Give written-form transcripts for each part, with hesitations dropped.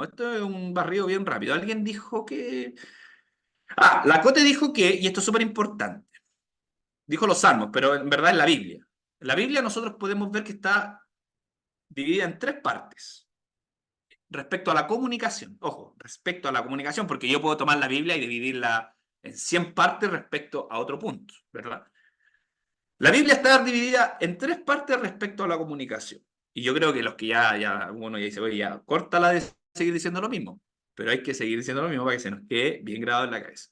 Salmos. Esto es un barrido bien rápido. Alguien dijo que... la Cote dijo que, y esto es súper importante, dijo los Salmos, pero en verdad es la Biblia. La Biblia nosotros podemos ver que está dividida en tres partes respecto a la comunicación. Ojo, respecto a la comunicación, porque yo puedo tomar la Biblia y dividirla en 100 partes respecto a otro punto, ¿verdad? La Biblia está dividida en tres partes respecto a la comunicación. Y yo creo que los que uno ya dice, oye, ya, córtala de seguir diciendo lo mismo. Pero hay que seguir diciendo lo mismo para que se nos quede bien grabado en la cabeza.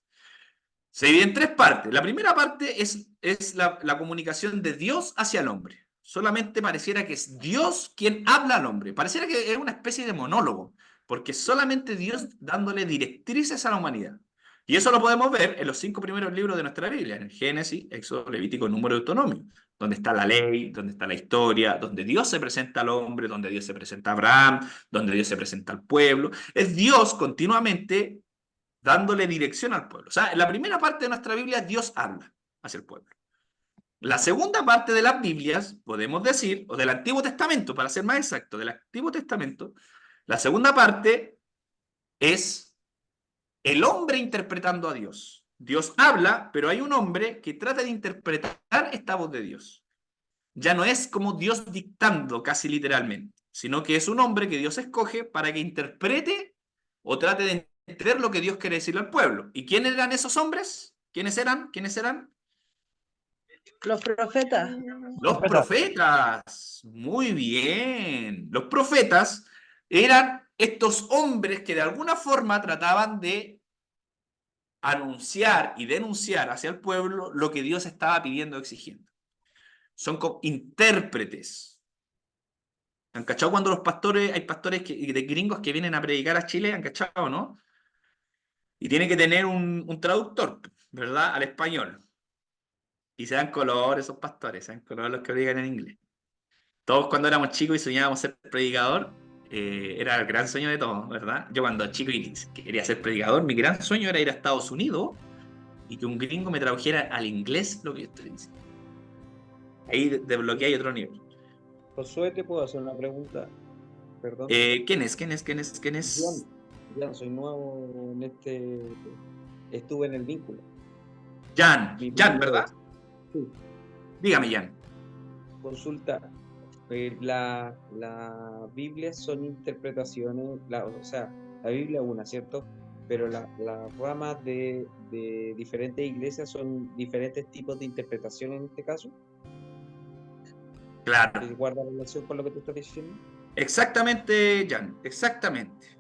Se divide en tres partes. La primera parte es la comunicación de Dios hacia el hombre. Solamente pareciera que es Dios quien habla al hombre. Pareciera que es una especie de monólogo, porque solamente Dios dándole directrices a la humanidad. Y eso lo podemos ver en los 5 primeros libros de nuestra Biblia, en el Génesis, Éxodo, Levítico, Número y Deuteronomio, donde está la ley, donde está la historia, donde Dios se presenta al hombre, donde Dios se presenta a Abraham, donde Dios se presenta al pueblo. Es Dios continuamente dándole dirección al pueblo. O sea, en la primera parte de nuestra Biblia Dios habla hacia el pueblo. La segunda parte de las Biblias, podemos decir, o del Antiguo Testamento, para ser más exacto, del Antiguo Testamento, la segunda parte es el hombre interpretando a Dios. Dios habla, pero hay un hombre que trata de interpretar esta voz de Dios. Ya no es como Dios dictando casi literalmente, sino que es un hombre que Dios escoge para que interprete o trate de entender lo que Dios quiere decirle al pueblo. ¿Y quiénes eran esos hombres? ¿Quiénes eran? ¿Quiénes eran? Los profetas. Los profetas. Muy bien. Los profetas eran estos hombres que de alguna forma trataban de anunciar y denunciar hacia el pueblo lo que Dios estaba pidiendo o exigiendo. Son como intérpretes. ¿Han cachado cuando los pastores, hay pastores de gringos que vienen a predicar a Chile? ¿Han cachado, no? Y tiene que tener un traductor, ¿verdad? Al español. Y se dan color esos pastores, se dan color los que predican en inglés. Todos cuando éramos chicos y soñábamos ser predicador, era el gran sueño de todos, ¿verdad? Yo cuando chico y quería ser predicador, mi gran sueño era ir a Estados Unidos y que un gringo me tradujera al inglés lo que yo estoy diciendo. Ahí desbloqueé otro nivel. Josué, ¿te puedo hacer una pregunta? Perdón. ¿Quién es? Jan, soy nuevo en este... Estuve en el vínculo. Jan, ¿verdad? Sí. Dígame, Jan. Consulta. La Biblia son interpretaciones, o sea, la Biblia es una, ¿cierto? Pero las ramas de diferentes iglesias son diferentes tipos de interpretación en este caso. Claro. ¿Guarda relación con lo que tú estás diciendo? Exactamente, Jan, exactamente.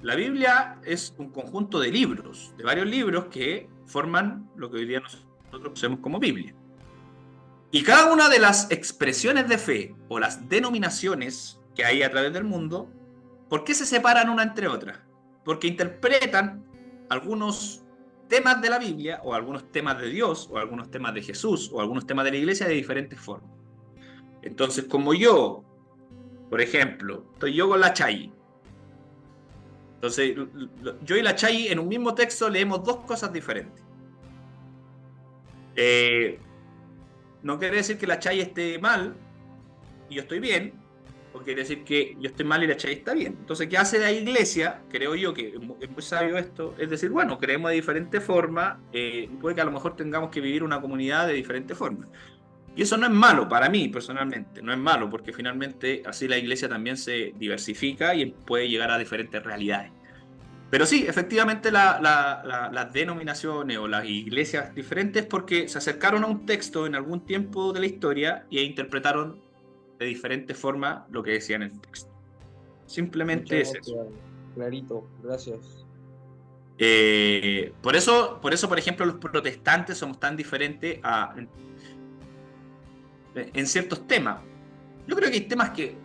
La Biblia es un conjunto de libros, de varios libros que forman lo que hoy día nosotros conocemos como Biblia. Y cada una de las expresiones de fe o las denominaciones que hay a través del mundo, ¿por qué se separan una entre otras? Porque interpretan algunos temas de la Biblia o algunos temas de Dios o algunos temas de Jesús o algunos temas de la iglesia de diferentes formas. Entonces, como yo, por ejemplo, estoy yo con la Chayi. Entonces, yo y la Chayi en un mismo texto leemos dos cosas diferentes. No quiere decir que la Chayi esté mal y yo estoy bien, o quiere decir que yo estoy mal y la Chayi está bien. Entonces, ¿qué hace la iglesia? Creo yo que es muy sabio esto, es decir, bueno, creemos de diferente forma, puede que a lo mejor tengamos que vivir una comunidad de diferente forma. Y eso no es malo para mí personalmente, no es malo porque finalmente así la iglesia también se diversifica y puede llegar a diferentes realidades. Pero sí, efectivamente las denominaciones o las iglesias diferentes porque se acercaron a un texto en algún tiempo de la historia y interpretaron de diferentes formas lo que decía en el texto. Simplemente es eso. Clarito, gracias. Por eso, por ejemplo, los protestantes somos tan diferentes en ciertos temas. Yo creo que hay temas que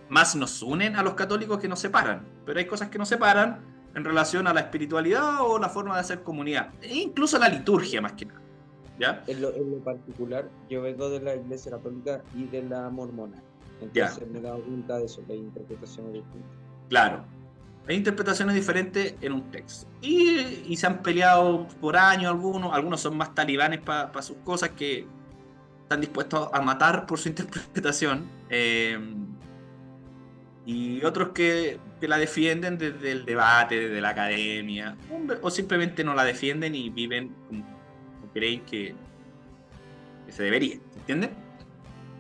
más nos unen a los católicos que nos separan, pero hay cosas que nos separan en relación a la espiritualidad o la forma de hacer comunidad, e incluso la liturgia más que nada. ¿Ya? En lo particular, yo vengo de la iglesia católica y de la mormona, entonces me he dado cuenta de eso, que hay interpretaciones distintas. Claro, hay interpretaciones diferentes en un texto. Y se han peleado por años algunos son más talibanes para sus cosas que están dispuestos a matar por su interpretación. y otros que la defienden desde el debate, desde la academia, o simplemente no la defienden y viven como creen que se debería, ¿entienden?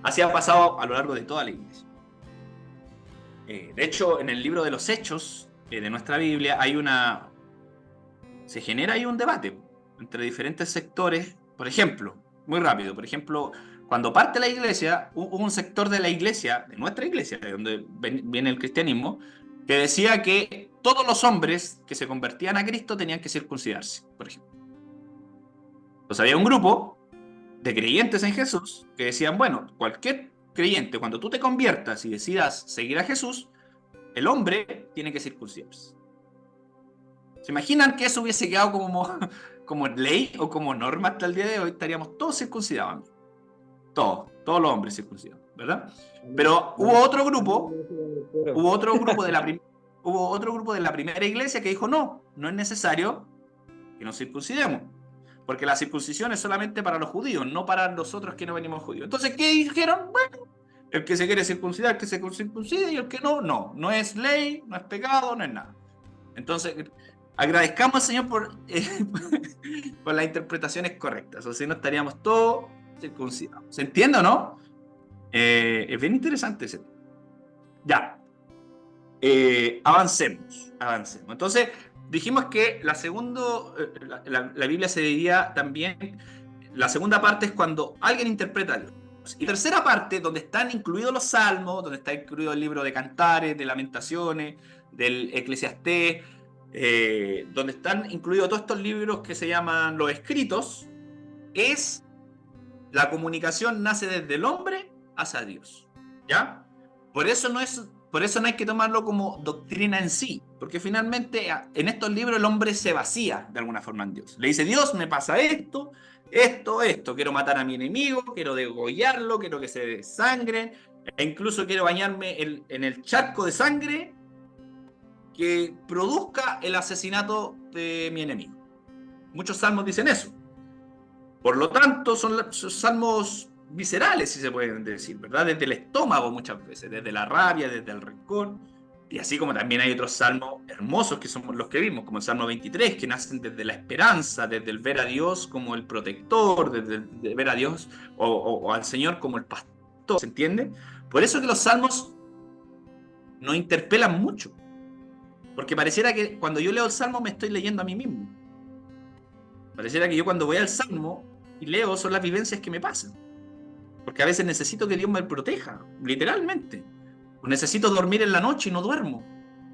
Así ha pasado a lo largo de toda la iglesia. De hecho, en el libro de los Hechos de nuestra Biblia se genera ahí un debate entre diferentes sectores. Por ejemplo, muy rápido, por ejemplo, cuando parte la iglesia, hubo un sector de la iglesia, de nuestra iglesia, de donde viene el cristianismo, que decía que todos los hombres que se convertían a Cristo tenían que circuncidarse, por ejemplo. Entonces había un grupo de creyentes en Jesús que decían, bueno, cualquier creyente, cuando tú te conviertas y decidas seguir a Jesús, el hombre tiene que circuncidarse. ¿Se imaginan que eso hubiese quedado como ley o como norma hasta el día de hoy? Estaríamos todos circuncidados. Todos los hombres circuncidados, ¿verdad? Pero hubo otro grupo de la primera iglesia que dijo, no es necesario que nos circuncidemos, porque la circuncisión es solamente para los judíos, no para nosotros que no venimos judíos. Entonces, ¿qué dijeron? Bueno, el que se quiere circuncidar, que se circuncide, y el que no es ley, no es pecado, no es nada. Entonces, agradezcamos al Señor por las interpretaciones correctas, o si no estaríamos todos circuncidados. ¿Se entiende o no? Es bien interesante ese tema. Ya. Avancemos. Entonces, dijimos que la Biblia se dividía también, la segunda parte es cuando alguien interpreta a Dios. Y tercera parte, donde están incluidos los salmos, donde está incluido el libro de Cantares, de Lamentaciones, del Eclesiastés, donde están incluidos todos estos libros que se llaman los escritos, es la comunicación nace desde el hombre hacia Dios, ¿ya? Por eso no hay que tomarlo como doctrina en sí, porque finalmente en estos libros el hombre se vacía de alguna forma en Dios. Le dice, Dios, me pasa esto, quiero matar a mi enemigo, quiero degollarlo, quiero que se desangren, e incluso quiero bañarme en el charco de sangre que produzca el asesinato de mi enemigo. Muchos salmos dicen eso. Por lo tanto, son salmos viscerales, si se pueden decir, ¿verdad? Desde el estómago muchas veces, desde la rabia, desde el rencor. Y así como también hay otros salmos hermosos que son los que vimos, como el Salmo 23, que nacen desde la esperanza, desde el ver a Dios como el protector, desde el ver a Dios o al Señor como el pastor, ¿se entiende? Por eso que los salmos nos interpelan mucho, porque pareciera que cuando yo leo el salmo me estoy leyendo a mí mismo. Pareciera que yo cuando voy al salmo y leo son las vivencias que me pasan, porque a veces necesito que Dios me proteja, literalmente. O necesito dormir en la noche y no duermo.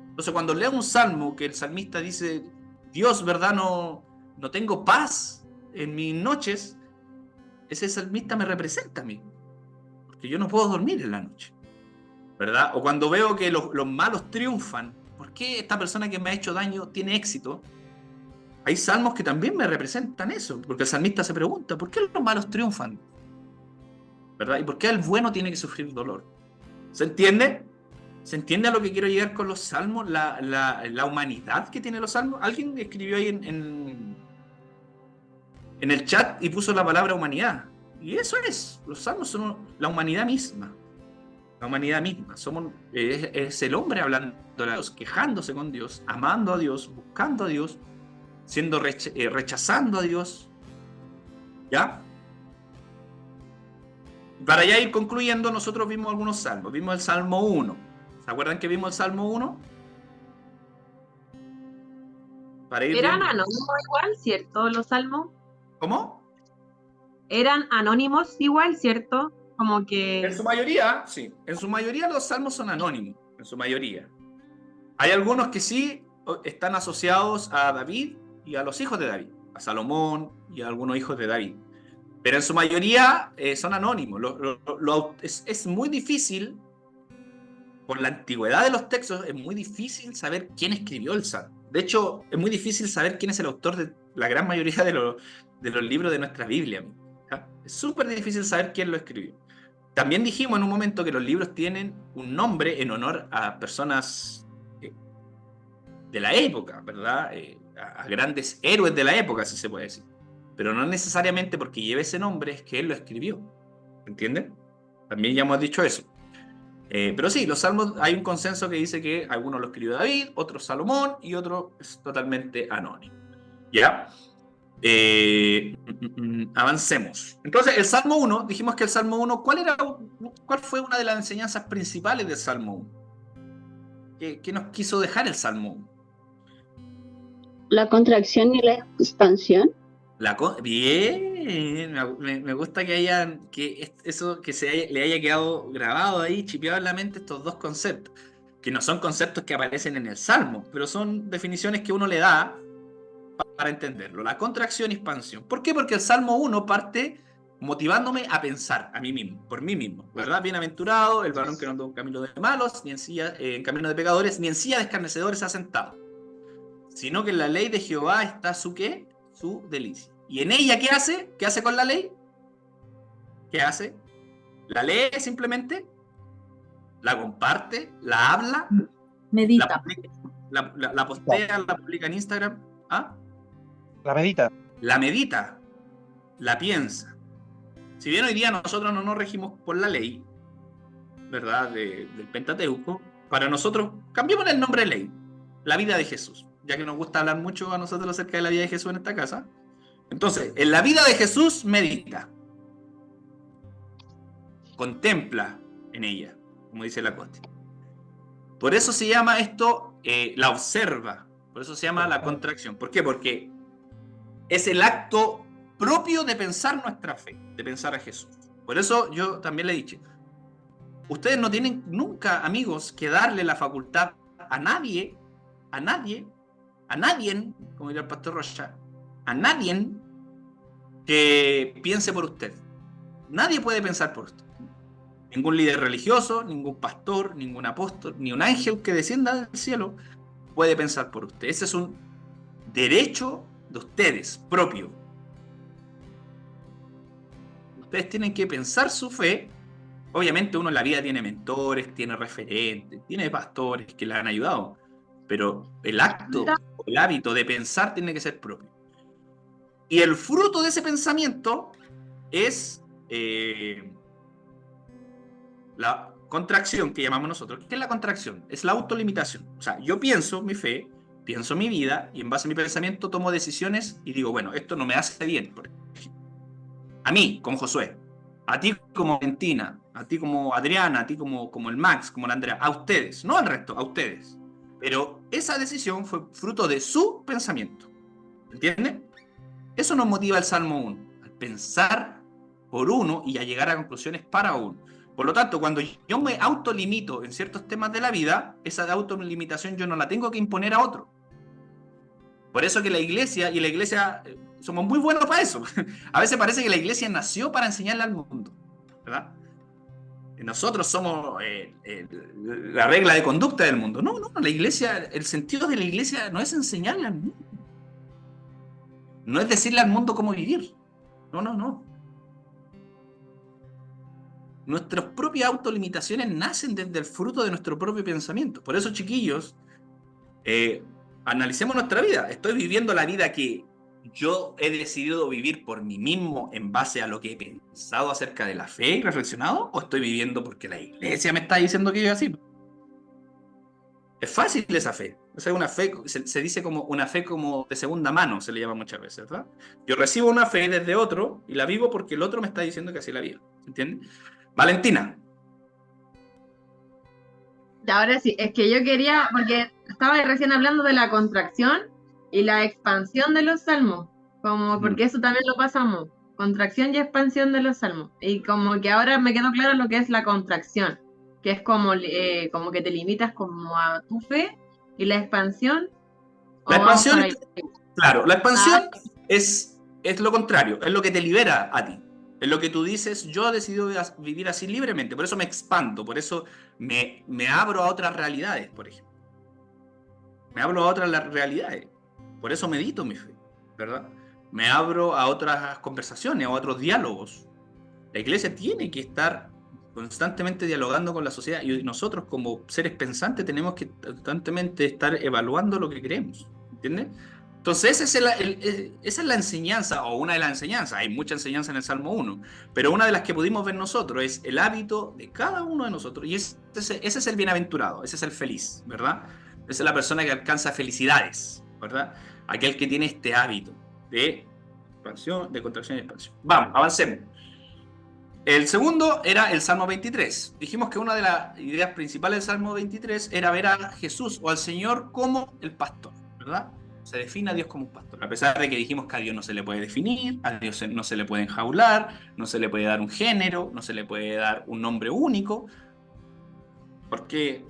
Entonces cuando leo un salmo que el salmista dice, Dios, ¿verdad? No tengo paz en mis noches, ese salmista me representa a mí, porque yo no puedo dormir en la noche, ¿verdad? O cuando veo que los malos triunfan, ¿por qué esta persona que me ha hecho daño tiene éxito? Hay salmos que también me representan eso, porque el salmista se pregunta, ¿por qué los malos triunfan? ¿Verdad? ¿Y por qué el bueno tiene que sufrir dolor? ¿Se entiende? ¿Se entiende a lo que quiero llegar con los salmos? La humanidad que tienen los salmos. Alguien escribió ahí en el chat y puso la palabra humanidad. Y eso es. Los salmos son la humanidad misma. La humanidad misma. Es el hombre hablando a Dios, quejándose con Dios, amando a Dios, buscando a Dios, rechazando a Dios. ¿Ya? Para ya ir concluyendo, nosotros vimos algunos salmos. Vimos el Salmo 1. ¿Se acuerdan que vimos el Salmo 1? Eran anónimos igual, ¿cierto? Los salmos. ¿Cómo? Eran anónimos igual, ¿cierto? Como que... En su mayoría, sí. En su mayoría los salmos son anónimos. En su mayoría. Hay algunos que sí están asociados a David y a los hijos de David. A Salomón y a algunos hijos de David. Pero en su mayoría son anónimos. Es muy difícil, por la antigüedad de los textos, es muy difícil saber quién escribió el salmo. De hecho, es muy difícil saber quién es el autor de la gran mayoría de los libros de nuestra Biblia. ¿Ya? Es súper difícil saber quién lo escribió. También dijimos en un momento que los libros tienen un nombre en honor a personas de la época, ¿verdad? A grandes héroes de la época, si se puede decir. Pero no necesariamente porque lleve ese nombre es que él lo escribió. ¿Entienden? También ya hemos dicho eso. Pero sí, los salmos, hay un consenso que dice que algunos lo escribió David, otros Salomón y otro es totalmente anónimo. ¿Ya? Avancemos. Entonces, el Salmo 1, dijimos que el Salmo 1, ¿cuál fue una de las enseñanzas principales del Salmo 1? ¿Qué nos quiso dejar el Salmo 1? La contracción y la expansión. Bien, me gusta que le haya quedado grabado ahí, chipeado en la mente estos dos conceptos, que no son conceptos que aparecen en el Salmo, pero son definiciones que uno le da para entenderlo. La contracción y expansión. ¿Por qué? Porque el Salmo 1 parte motivándome a pensar a mí mismo, por mí mismo, ¿verdad? Bienaventurado el varón que no anda en camino de malos, ni en camino de pecadores, ni en silla de escarnecedores ha sentado, sino que en la ley de Jehová está su ¿qué? Su delicia. ¿Y en ella qué hace? ¿Qué hace con la ley? ¿Qué hace? La lee simplemente, la comparte, la habla, Medita. la postea, la publica en Instagram. ¿Ah? La medita. La medita, la piensa. Si bien hoy día nosotros no nos regimos por la ley, ¿verdad? Del Pentateuco, para nosotros, cambiemos el nombre de ley, la vida de Jesús, ya que nos gusta hablar mucho a nosotros acerca de la vida de Jesús en esta casa. Entonces, en la vida de Jesús medita, contempla en ella, como dice la Costi. Por eso se llama esto, la observa, por eso se llama la contracción. ¿Por qué? Porque es el acto propio de pensar nuestra fe, de pensar a Jesús. Por eso yo también le he dicho, ustedes no tienen nunca, amigos, que darle la facultad a nadie, como diría el pastor Rocha, a nadie que piense por usted. Nadie puede pensar por usted. Ningún líder religioso, ningún pastor, ningún apóstol, ni un ángel que descienda del cielo puede pensar por usted. Ese es un derecho de ustedes, propio. Ustedes tienen que pensar su fe. Obviamente uno en la vida tiene mentores, tiene referentes, tiene pastores que le han ayudado, pero el acto, el hábito de pensar tiene que ser propio. Y el fruto de ese pensamiento es la contracción que llamamos nosotros. ¿Qué es la contracción? Es la autolimitación. O sea, yo pienso mi fe, pienso mi vida, y en base a mi pensamiento tomo decisiones y digo, bueno, esto no me hace bien. A mí, como Josué, a ti como Valentina, a ti como Adriana, a ti como el Max, como la Andrea, a ustedes, no al resto, a ustedes. Pero esa decisión fue fruto de su pensamiento. ¿Entienden? Eso nos motiva el Salmo 1, al pensar por uno y a llegar a conclusiones para uno. Por lo tanto, cuando yo me autolimito en ciertos temas de la vida, esa autolimitación yo no la tengo que imponer a otro. Por eso que la iglesia, somos muy buenos para eso. A veces parece que la iglesia nació para enseñarle al mundo, ¿verdad? Nosotros somos la regla de conducta del mundo. No, la iglesia, el sentido de la iglesia no es enseñarle al mundo. No es decirle al mundo cómo vivir. No. Nuestras propias autolimitaciones nacen desde el fruto de nuestro propio pensamiento. Por eso, chiquillos, analicemos nuestra vida. ¿Estoy viviendo la vida que yo he decidido vivir por mí mismo en base a lo que he pensado acerca de la fe y reflexionado? ¿O estoy viviendo porque la iglesia me está diciendo que yo así? Es fácil esa fe. O sea, una fe se dice como una fe como de segunda mano, se le llama muchas veces, ¿verdad? Yo recibo una fe desde otro y la vivo porque el otro me está diciendo que así la vivo. ¿Entiendes? Valentina. Ahora sí, es que yo quería, porque estaba recién hablando de la contracción y la expansión de los salmos, como porque eso también lo pasamos, contracción y expansión de los salmos, y como que ahora me quedó claro lo que es la contracción, que es como que te limitas como a tu fe, y la expansión... La expansión, claro, la expansión es lo contrario, es lo que te libera a ti. Es lo que tú dices, yo he decidido vivir así libremente, por eso me expando, por eso me abro a otras realidades, por ejemplo. Me abro a otras realidades, por eso medito mi fe, ¿verdad? Me abro a otras conversaciones, a otros diálogos. La iglesia tiene que estar constantemente dialogando con la sociedad y nosotros como seres pensantes tenemos que constantemente estar evaluando lo que creemos, ¿entiendes? Entonces, esa es la enseñanza, o una de las enseñanzas. Hay mucha enseñanza en el Salmo 1, pero una de las que pudimos ver nosotros es el hábito de cada uno de nosotros. Y ese es el bienaventurado, ese es el feliz, ¿verdad? Esa es la persona que alcanza felicidades, ¿verdad? Aquel que tiene este hábito de expansión, de contracción y expansión. Vamos, avancemos. El segundo era el Salmo 23. Dijimos que una de las ideas principales del Salmo 23 era ver a Jesús o al Señor como el pastor, ¿verdad? Se define a Dios como un pastor. A pesar de que dijimos que a Dios no se le puede definir, a Dios no se le puede enjaular, no se le puede dar un género, no se le puede dar un nombre único, porque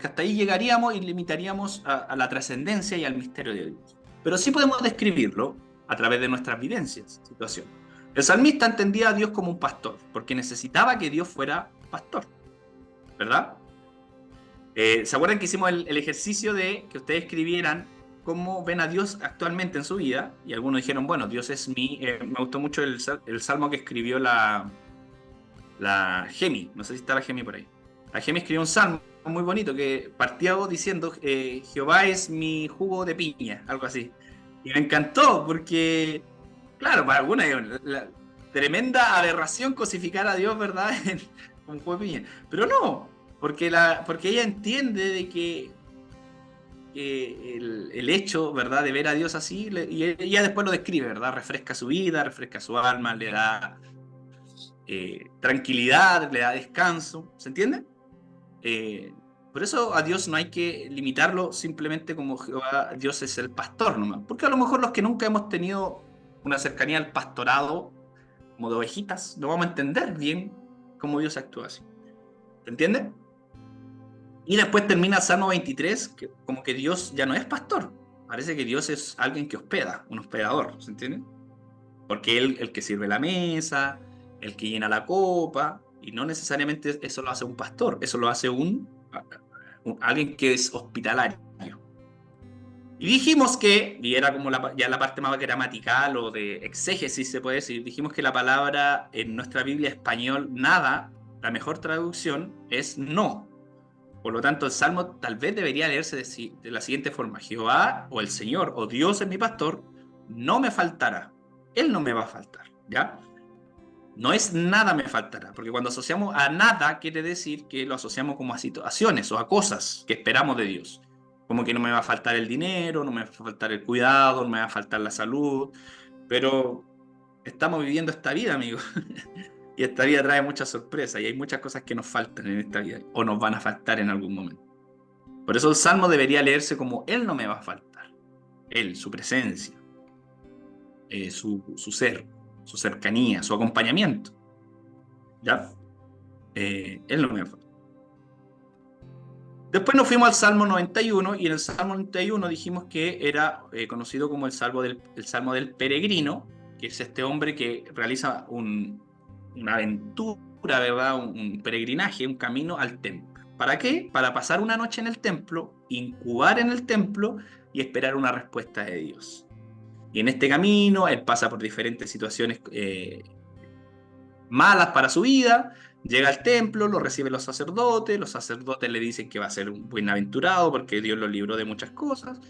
hasta ahí llegaríamos y limitaríamos a la trascendencia y al misterio de Dios. Pero sí podemos describirlo a través de nuestras vivencias, situaciones. El salmista entendía a Dios como un pastor, porque necesitaba que Dios fuera pastor, ¿verdad? ¿Se acuerdan que hicimos el ejercicio de que ustedes escribieran cómo ven a Dios actualmente en su vida? Y algunos dijeron, bueno, Dios es mi... me gustó mucho el salmo que escribió la Gemi, no sé si está la Gemi por ahí. La Gemi escribió un salmo muy bonito que partía diciendo, Jehová es mi jugo de piña, algo así. Y me encantó porque... Claro, para algunos es la tremenda aberración cosificar a Dios, ¿verdad? Como juego de piña. Pero no, porque ella entiende de que el hecho, ¿verdad?, de ver a Dios así, y ella después lo describe, ¿verdad? Refresca su vida, refresca su alma, le da tranquilidad, le da descanso, ¿se entiende? Por eso a Dios no hay que limitarlo simplemente como Jehová, Dios es el pastor nomás, porque a lo mejor los que nunca hemos tenido una cercanía al pastorado, como de ovejitas, no vamos a entender bien cómo Dios actúa así. ¿Se entiende? Y después termina Salmo 23, que como que Dios ya no es pastor. Parece que Dios es alguien que hospeda, un hospedador, ¿se entiende? Porque Él el que sirve la mesa, el que llena la copa, y no necesariamente eso lo hace un pastor, eso lo hace alguien que es hospitalario. Y dijimos que, y era como ya la parte más gramatical o de exégesis se puede decir, dijimos que la palabra en nuestra Biblia español nada, la mejor traducción es no. Por lo tanto, el Salmo tal vez debería leerse de la siguiente forma: Jehová o el Señor o Dios es mi pastor, no me faltará. Él no me va a faltar, ¿ya? No es nada me faltará, porque cuando asociamos a nada quiere decir que lo asociamos como a situaciones o a cosas que esperamos de Dios. Como que no me va a faltar el dinero, no me va a faltar el cuidado, no me va a faltar la salud, pero estamos viviendo esta vida, amigos. Y esta vida trae muchas sorpresas y hay muchas cosas que nos faltan en esta vida o nos van a faltar en algún momento. Por eso el Salmo debería leerse como Él no me va a faltar. Él, su presencia, su ser, su cercanía, su acompañamiento. ¿Ya? Él no me va a faltar. Después nos fuimos al Salmo 91 y en el Salmo 91 dijimos que era conocido como el Salmo del peregrino, que es este hombre que realiza una aventura, ¿verdad? Un peregrinaje, un camino al templo. ¿Para qué? Para pasar una noche en el templo, incubar en el templo y esperar una respuesta de Dios. Y en este camino él pasa por diferentes situaciones malas para su vida, llega al templo, lo reciben los sacerdotes le dicen que va a ser un bienaventurado porque Dios lo libró de muchas cosas,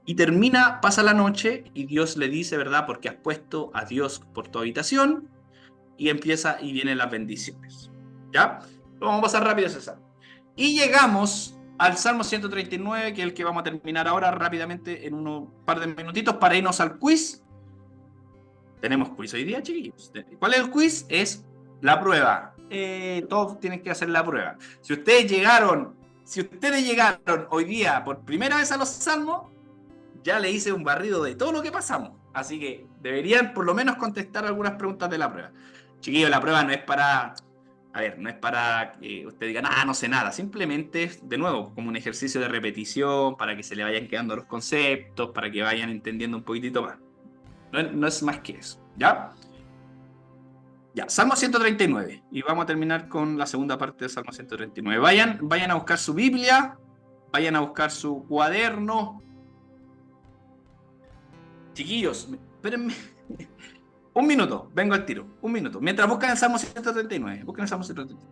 y pasa la noche y Dios le dice, ¿verdad? Porque has puesto a Dios por tu habitación, y vienen las bendiciones, ¿ya? Vamos a pasar rápido ese salmo. Y llegamos al Salmo 139, que es el que vamos a terminar ahora rápidamente en un par de minutitos para irnos al quiz. Tenemos quiz hoy día, chiquillos. ¿Cuál es el quiz? Es la prueba. Todos tienen que hacer la prueba. Si ustedes llegaron hoy día por primera vez a los salmos, ya le hice un barrido de todo lo que pasamos. Así que deberían por lo menos contestar algunas preguntas de la prueba. Chiquillos, la prueba no es para... A ver, no es para que ustedes digan, no sé nada. Simplemente es, de nuevo, como un ejercicio de repetición para que se le vayan quedando los conceptos, para que vayan entendiendo un poquitito más. No es más que eso, ¿ya? Ya, Salmo 139. Y vamos a terminar con la segunda parte de Salmo 139. Vayan a buscar su Biblia, vayan a buscar su cuaderno. Chiquillos, espérenme. Un minuto, vengo al tiro. Un minuto. Mientras buscan el Salmo 139. Busquen el Salmo 139.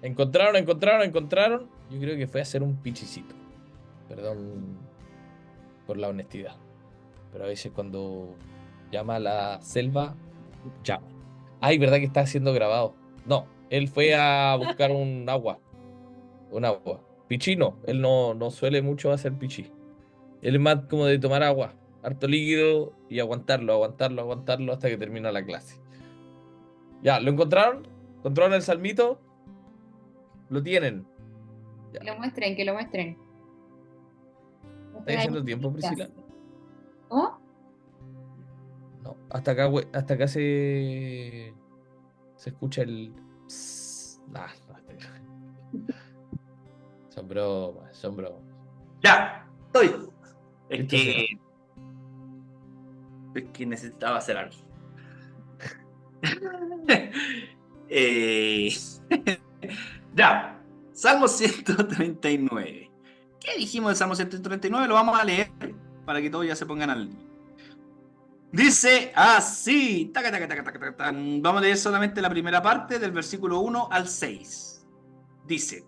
Encontraron. Yo creo que fue a hacer un pichicito. Perdón por la honestidad. Pero a veces cuando llama a la selva, llama. Ay, ¿verdad que está siendo grabado? No, él fue a buscar un agua. Un agua. Pichino. Él no suele mucho hacer pichi. Él es más como de tomar agua. Harto líquido y aguantarlo hasta que termina la clase. Ya, ¿lo encontraron? ¿Encontraron el salmito? Lo tienen. Ya. Que lo muestren. ¿Estáis haciendo tiempo, Priscila? ¿Cómo? No, hasta acá se escucha el... pss. No. Son bromas. Ya, estoy. Entonces, Es que necesitaba hacer algo. Eh, Ya, Salmo 139. ¿Qué dijimos del Salmo 139? Lo vamos a leer para que todos ya se pongan al día. Dice así. Taca, taca, taca, taca, taca, tan. Vamos a leer solamente la primera parte del versículo 1 al 6. Dice: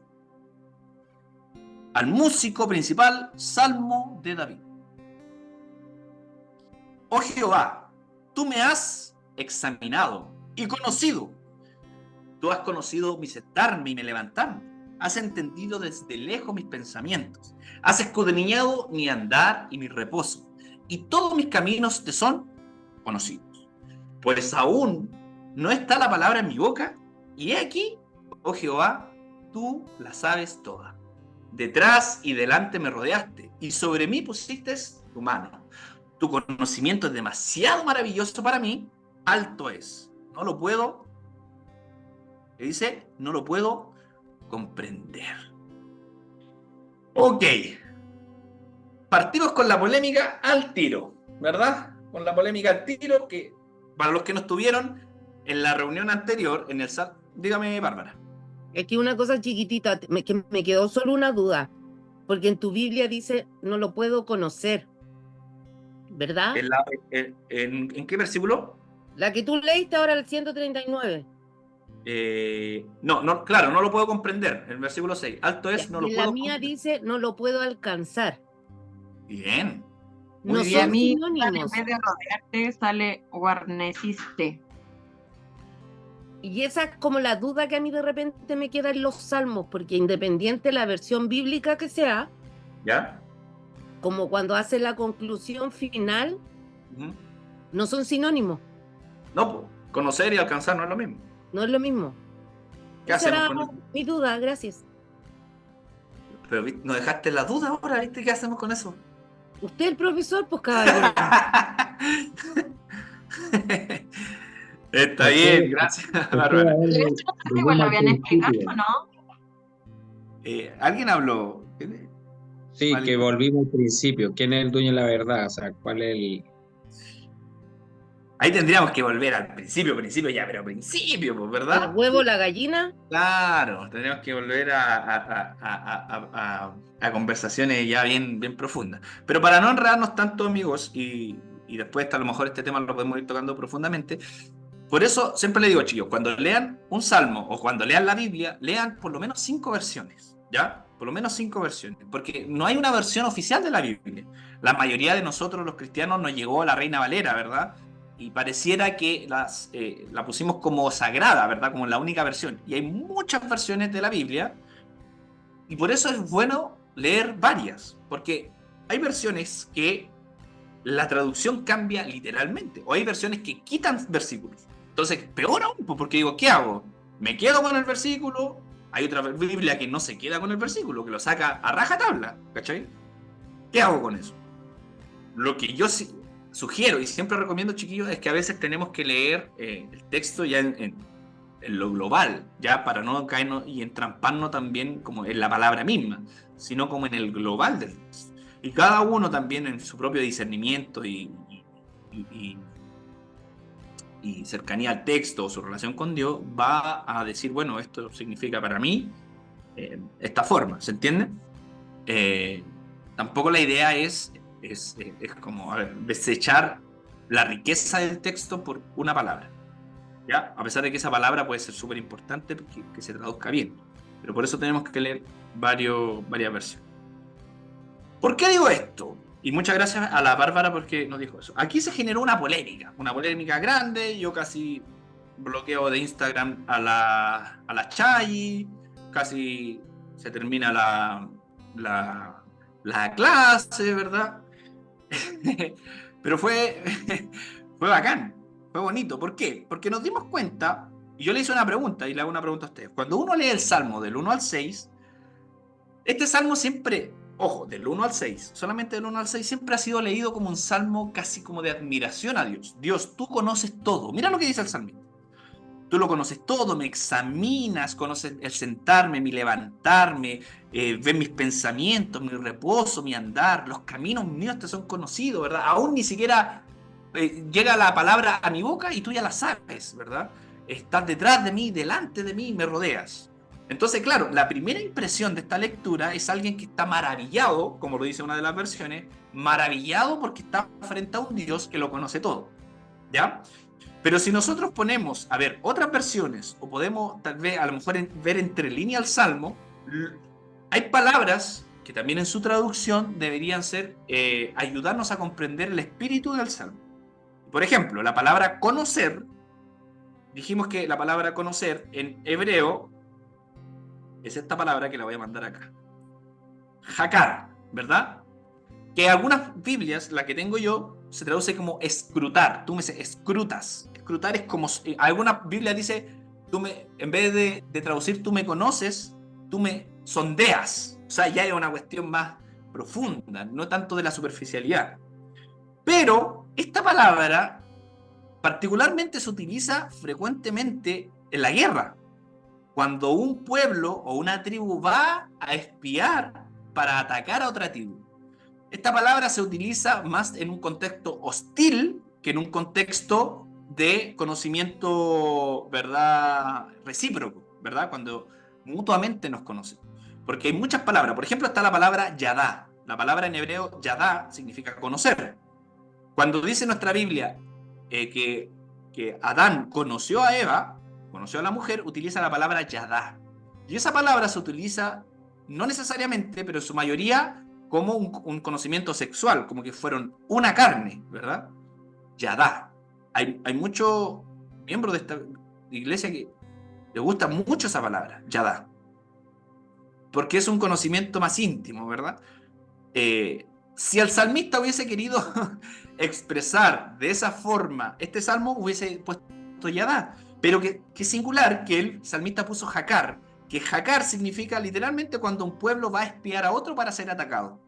al músico principal, Salmo de David. Oh Jehová, tú me has examinado y conocido. Tú has conocido mi sentarme y mi levantarme. Has entendido desde lejos mis pensamientos. Has escudriñado mi andar y mi reposo. Y todos mis caminos te son conocidos. Pues aún no está la palabra en mi boca. Y he aquí, oh Jehová, tú la sabes toda. Detrás y delante me rodeaste. Y sobre mí pusiste tu mano. Tu conocimiento es demasiado maravilloso para mí. Alto es. No lo puedo. ¿Qué dice? No lo puedo comprender. Ok. Partimos con la polémica al tiro, ¿verdad? Con la polémica al tiro, que para los que no estuvieron en la reunión anterior, en el SAT, dígame, Bárbara. Es que una cosa chiquitita, que me quedó solo una duda, porque en tu Biblia dice, no lo puedo conocer, ¿verdad? ¿En qué versículo? La que tú leíste ahora, el 139. No, claro, no lo puedo comprender. El versículo 6. Alto es, Ya, no lo y puedo la mía comprender. dice, no lo puedo alcanzar. Bien. Muy No bien. A son mí, en sinónimos. vez de rodearte, sale guarneciste. Y esa es como la duda que a mí de repente me queda en los salmos, porque independiente de la versión bíblica que sea, ¿Ya? como cuando hace la conclusión final, Ujú. no son sinónimos, No, pues, conocer y alcanzar no es lo mismo. no es lo mismo. ¿Qué Esa hacemos era con eso? mi duda, gracias. Pero nos dejaste la duda ahora, ¿viste? ¿Qué hacemos con eso? Usted el profesor, pues caballero. Está bien, gracias, Bárbara. Igual lo habían explicado, ¿no? ¿Alguien habló? Sí, Vale. que volvimos al principio. ¿Quién es el dueño de la verdad? O sea, ¿cuál es el...? Ahí tendríamos que volver al principio ya, pero principio, pues, El ¿verdad? huevo, la gallina. Claro, tendríamos que volver a conversaciones ya bien profundas. Pero para no enredarnos tanto, amigos, y después a lo mejor este tema lo podemos ir tocando profundamente, por eso siempre le digo, chicos, cuando lean un salmo o cuando lean la Biblia, lean por lo menos 5 versiones, ¿ya? Por lo menos 5 versiones, porque no hay una versión oficial de la Biblia. La mayoría de nosotros, los cristianos, nos llegó la Reina Valera, ¿verdad? Y pareciera que la pusimos como sagrada, ¿verdad? Como la única versión. Y hay muchas versiones de la Biblia. Y por eso es bueno leer varias. Porque hay versiones que la traducción cambia literalmente. O hay versiones que quitan versículos. Entonces, peor aún, porque digo, ¿qué hago? ¿Me quedo con el versículo? Hay otra Biblia que no se queda con el versículo, que lo saca a rajatabla, ¿cachai? ¿Qué hago con eso? Lo que yo sugiero y siempre recomiendo, chiquillos, es que a veces tenemos que leer el texto ya en lo global, ya para no caernos y entramparnos también como en la palabra misma, sino como en el global del texto. Y cada uno también en su propio discernimiento y cercanía al texto o su relación con Dios va a decir, bueno, esto significa para mí esta forma, ¿se entiende? Tampoco la idea es como, a ver, desechar la riqueza del texto por una palabra, ¿ya? A pesar de que esa palabra puede ser súper importante que se traduzca bien. Pero por eso tenemos que leer varias versiones. ¿Por qué digo esto? Y muchas gracias a la Bárbara porque nos dijo eso. Aquí se generó una polémica grande. Yo casi bloqueo de Instagram a la Chayi, casi se termina la clase, ¿verdad? Pero fue bacán, fue bonito. ¿Por qué? Porque nos dimos cuenta, y yo le hice una pregunta, y le hago una pregunta a ustedes. Cuando uno lee el Salmo del 1 al 6, este Salmo siempre, ojo, del 1 al 6, solamente del 1 al 6, siempre ha sido leído como un Salmo casi como de admiración a Dios. Dios, tú conoces todo. Mira lo que dice el salmista. Tú lo conoces todo, me examinas, conoces el sentarme, mi levantarme, ves mis pensamientos, mi reposo, mi andar, los caminos míos te son conocidos, ¿verdad? Aún ni siquiera llega la palabra a mi boca y tú ya la sabes, ¿verdad? Estás detrás de mí, delante de mí, me rodeas. Entonces, claro, la primera impresión de esta lectura es alguien que está maravillado, como lo dice una de las versiones, maravillado porque está frente a un Dios que lo conoce todo, ¿ya? Pero si nosotros ponemos, a ver, otras versiones, o podemos tal vez a lo mejor ver entre líneas el Salmo, hay palabras que también en su traducción deberían ser ayudarnos a comprender el espíritu del Salmo. Por ejemplo, la palabra conocer, dijimos que la palabra conocer en hebreo es esta palabra que la voy a mandar acá. Hakar, ¿verdad? Que algunas Biblias, la que tengo yo, se traduce como escrutar. Tú me escrutas. Escrutar es como... alguna Biblia dice, en vez de traducir tú me conoces, tú me sondeas. O sea, ya es una cuestión más profunda, no tanto de la superficialidad. Pero esta palabra particularmente se utiliza frecuentemente en la guerra. Cuando un pueblo o una tribu va a espiar para atacar a otra tribu. Esta palabra se utiliza más en un contexto hostil que en un contexto de conocimiento, ¿verdad? Recíproco, ¿verdad? Cuando mutuamente nos conocen. Porque hay muchas palabras. Por ejemplo, está la palabra yadá. La palabra en hebreo yadá significa conocer. Cuando dice nuestra Biblia que Adán conoció a Eva, conoció a la mujer, utiliza la palabra yadá. Y esa palabra se utiliza no necesariamente, pero en su mayoría como un conocimiento sexual, como que fueron una carne, ¿verdad? Yadá. Hay muchos miembros de esta iglesia que les gusta mucho esa palabra, yadá, porque es un conocimiento más íntimo, ¿verdad? Si el salmista hubiese querido expresar de esa forma este salmo, hubiese puesto yadá, pero que singular que el salmista puso jacar, que jacar significa literalmente cuando un pueblo va a espiar a otro para ser atacado.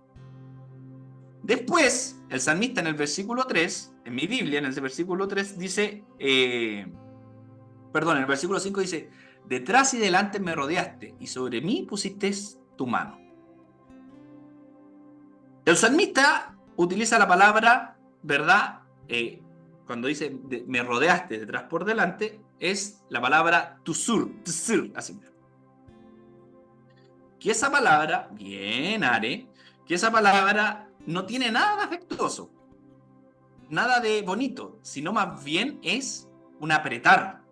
Después, el salmista en el versículo 3, en mi Biblia, en el versículo 3 dice, en el versículo 5 dice, detrás y delante me rodeaste y sobre mí pusiste tu mano. El salmista utiliza la palabra, ¿verdad? Cuando dice me rodeaste detrás por delante, es la palabra tusur, así mismo. Que esa palabra, bien, Are, que esa palabra no tiene nada de afectuoso, nada de bonito, sino más bien es un apretar,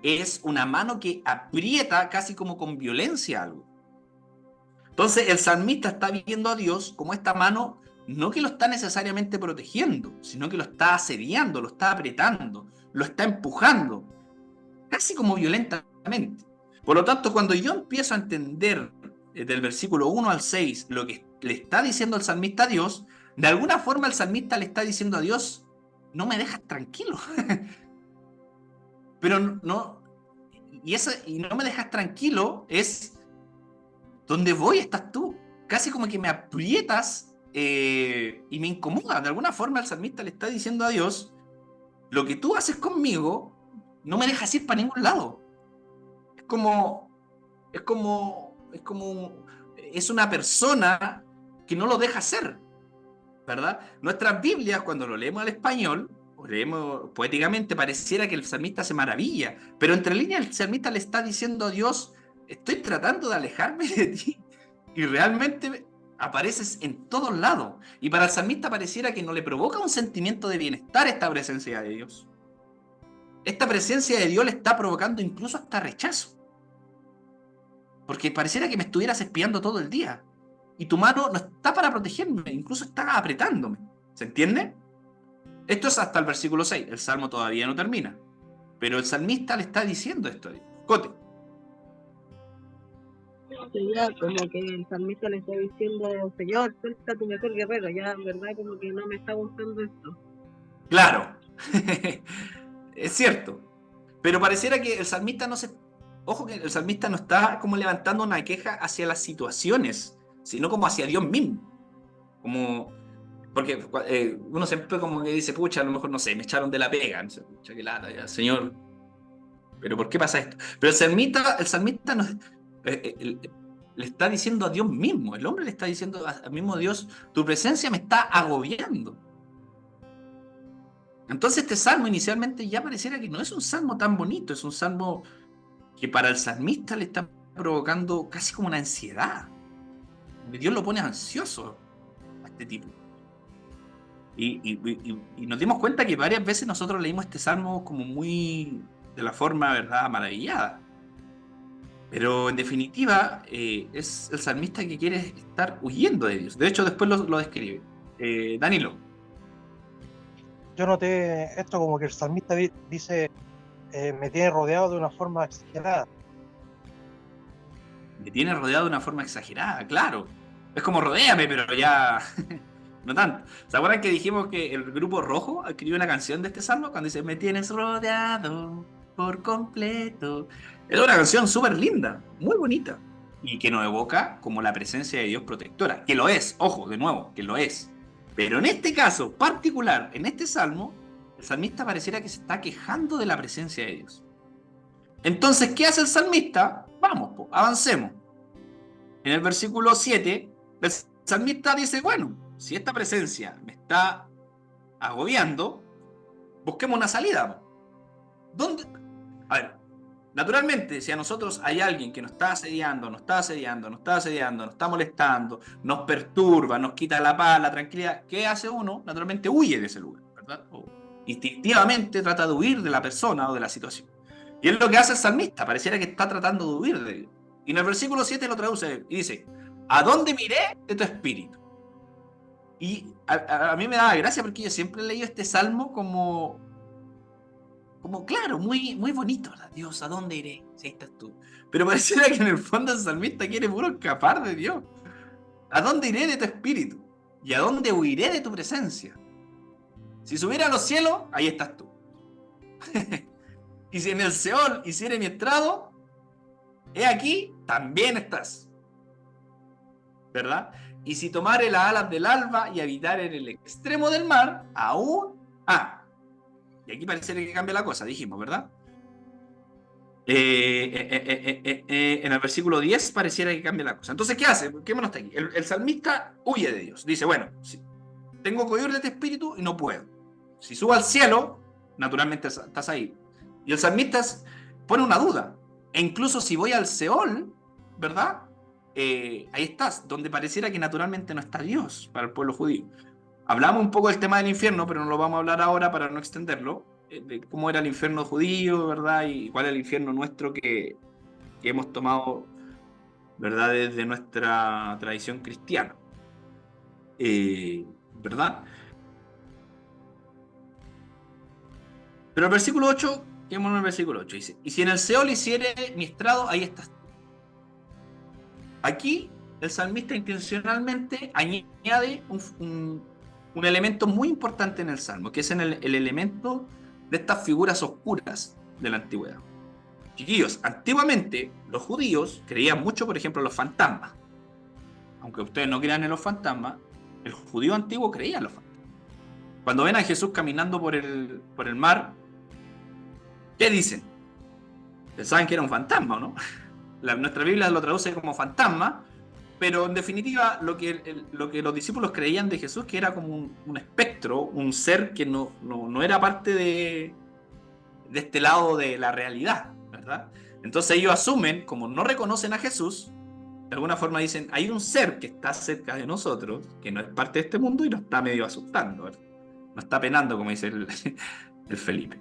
es una mano que aprieta casi como con violencia algo. Entonces el salmista está viendo a Dios como esta mano, no que lo está necesariamente protegiendo, sino que lo está asediando, lo está apretando, lo está empujando, casi como violentamente. Por lo tanto, cuando yo empiezo a entender del versículo 1 al 6 lo que le está diciendo el salmista a Dios, de alguna forma el salmista le está diciendo a Dios, no me dejas tranquilo. Pero no, y no me dejas tranquilo es donde voy estás tú. Casi como que me aprietas y me incomoda. De alguna forma el salmista le está diciendo a Dios, lo que tú haces conmigo no me dejas ir para ningún lado. Es una persona que no lo deja hacer, ¿verdad? Nuestras Biblias, cuando lo leemos al español, o leemos poéticamente, pareciera que el salmista se maravilla, pero entre líneas el salmista le está diciendo a Dios, estoy tratando de alejarme de ti, y realmente apareces en todos lados. Y para el salmista pareciera que no le provoca un sentimiento de bienestar esta presencia de Dios. Esta presencia de Dios le está provocando incluso hasta rechazo. porque pareciera que me estuvieras espiando todo el día. Y tu mano no está para protegerme, incluso está apretándome. ¿Se entiende? Esto es hasta el versículo 6. El salmo todavía no termina. Pero el salmista le está diciendo esto a Dios. Cote. Sería como que el salmista le está diciendo, Señor, suelta tu mejor guerrero. Ya, en verdad, como que no me está gustando esto. Claro. Es cierto. Pero pareciera que el salmista no se... Ojo que el salmista no está como levantando una queja hacia las situaciones, sino como hacia Dios mismo. Como... Porque uno siempre como que dice, pucha, a lo mejor, no sé, me echaron de la pega. No sé, pucha, qué lata, ya, Señor. ¿Pero por qué pasa esto? Pero el salmista no, le está diciendo a Dios mismo. El hombre le está diciendo al mismo Dios, tu presencia me está agobiando. Entonces este salmo inicialmente ya pareciera que no es un salmo tan bonito, es un salmo que para el salmista le está provocando casi como una ansiedad. Dios lo pone ansioso a este tipo. Y nos dimos cuenta que varias veces nosotros leímos este salmo como muy de la forma, ¿verdad?, maravillada. Pero en definitiva es el salmista que quiere estar huyendo de Dios. De hecho, después lo describe. Danilo. Yo noté esto como que el salmista dice, me tiene rodeado de una forma exagerada. Me tiene rodeado de una forma exagerada, claro. Es como rodéame, pero ya no tanto. ¿Se acuerdan que dijimos que el Grupo Rojo escribió una canción de este salmo cuando dice, me tienes rodeado por completo? Es una canción súper linda, muy bonita, y que nos evoca como la presencia de Dios protectora, que lo es, ojo, de nuevo, que lo es. Pero en este caso particular, en este salmo, el salmista pareciera que se está quejando de la presencia de Dios. Entonces, ¿qué hace el salmista? Vamos, avancemos. En el versículo 7, el salmista dice, bueno, si esta presencia me está agobiando, busquemos una salida. ¿Dónde? A ver, naturalmente, si a nosotros hay alguien que nos está asediando, nos está molestando, nos perturba, nos quita la paz, la tranquilidad, ¿qué hace uno? Naturalmente huye de ese lugar, ¿verdad? O instintivamente trata de huir de la persona o de la situación. Y es lo que hace el salmista, pareciera que está tratando de huir de Dios. Y en el versículo 7 lo traduce y dice, ¿a dónde miré de tu espíritu? Y a mí me daba gracia porque yo siempre he leído este salmo como claro, muy, muy bonito, ¿verdad? Dios, ¿a dónde iré? Si ahí estás tú. Pero pareciera que en el fondo el salmista quiere puro escapar de Dios. ¿A dónde iré de tu espíritu? ¿Y a dónde huiré de tu presencia? Si subiera a los cielos, ahí estás tú. Y si en el Seol hiciere mi estrado, he aquí, también estás. ¿Verdad? Y si tomare las alas del alba y habitar en el extremo del mar, aún... Y aquí parece que cambia la cosa, dijimos, ¿verdad? En el versículo 10 pareciera que cambia la cosa. Entonces, ¿qué hace? Quedémonos hasta aquí. El salmista huye de Dios. Dice, bueno, tengo que huir de este espíritu y no puedo. Si subo al cielo, naturalmente estás ahí. Y el salmista pone una duda. E incluso si voy al Seol, ¿verdad? Ahí estás, donde pareciera que naturalmente no está Dios para el pueblo judío. Hablamos un poco del tema del infierno, pero no lo vamos a hablar ahora para no extenderlo, de cómo era el infierno judío, ¿verdad? Y cuál es el infierno nuestro que hemos tomado, ¿verdad? Desde nuestra tradición cristiana. ¿Verdad? Pero el versículo 8, quedémonos en el versículo 8, dice, y si en el Seol hiciere mi estrado, ahí estás. Aquí el salmista intencionalmente añade un elemento muy importante en el Salmo, que es el elemento de estas figuras oscuras de la antigüedad. Chiquillos, antiguamente los judíos creían mucho, por ejemplo, en los fantasmas. Aunque ustedes no crean en los fantasmas, el judío antiguo creía en los fantasmas. Cuando ven a Jesús caminando por el mar, ¿qué dicen? Pensaban que era un fantasma, ¿no? Nuestra Biblia lo traduce como fantasma, pero en definitiva lo que los discípulos creían de Jesús que era como un espectro, un ser que no era parte de este lado de la realidad, ¿verdad? Entonces ellos asumen, como no reconocen a Jesús, de alguna forma dicen, hay un ser que está cerca de nosotros, que no es parte de este mundo y nos está medio asustando, ¿verdad? Nos está penando, como dice el Felipe.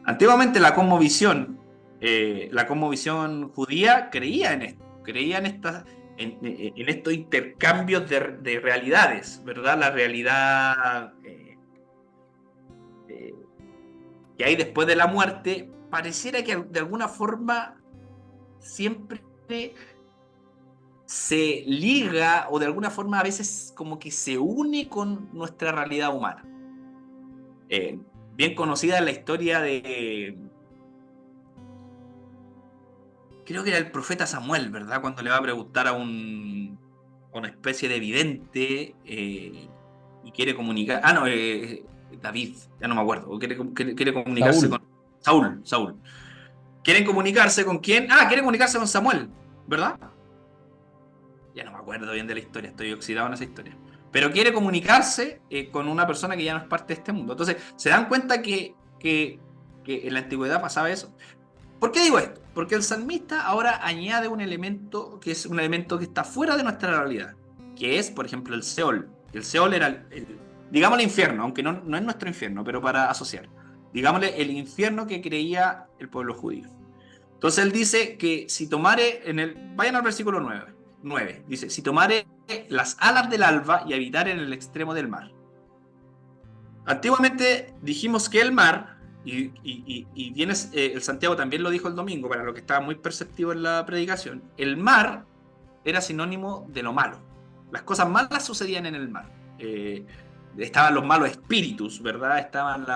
Antiguamente la cosmovisión judía creía en esto. creía en estos intercambios de realidades, ¿verdad? La realidad que hay después de la muerte, pareciera que de alguna forma siempre se liga o de alguna forma a veces como que se une con nuestra realidad humana. Bien conocida en la historia de... Creo que era el profeta Samuel, ¿verdad? Cuando le va a preguntar a una especie de vidente y quiere comunicar... David, ya no me acuerdo. O quiere comunicarse Saúl. con... Saúl. ¿Quieren comunicarse con quién? Quieren comunicarse con Samuel, ¿verdad? Ya no me acuerdo bien de la historia, estoy oxidado en esa historia. Pero quiere comunicarse con una persona que ya no es parte de este mundo. Entonces, se dan cuenta que en la antigüedad pasaba eso. ¿Por qué digo esto? Porque el salmista ahora añade un elemento que es un elemento que está fuera de nuestra realidad, que es, por ejemplo, el Seol. El Seol era, digamos, el infierno, aunque no es nuestro infierno, pero para asociar. Digámosle, el infierno que creía el pueblo judío. Entonces él dice que si tomare, vayan al versículo 9, dice, si tomare las alas del alba y habitar en el extremo del mar. Antiguamente dijimos que el mar, y vienes, el Santiago también lo dijo el domingo, para lo que estaba muy perceptivo en la predicación, el mar era sinónimo de lo malo. Las cosas malas sucedían en el mar. Estaban los malos espíritus, ¿verdad? Estaban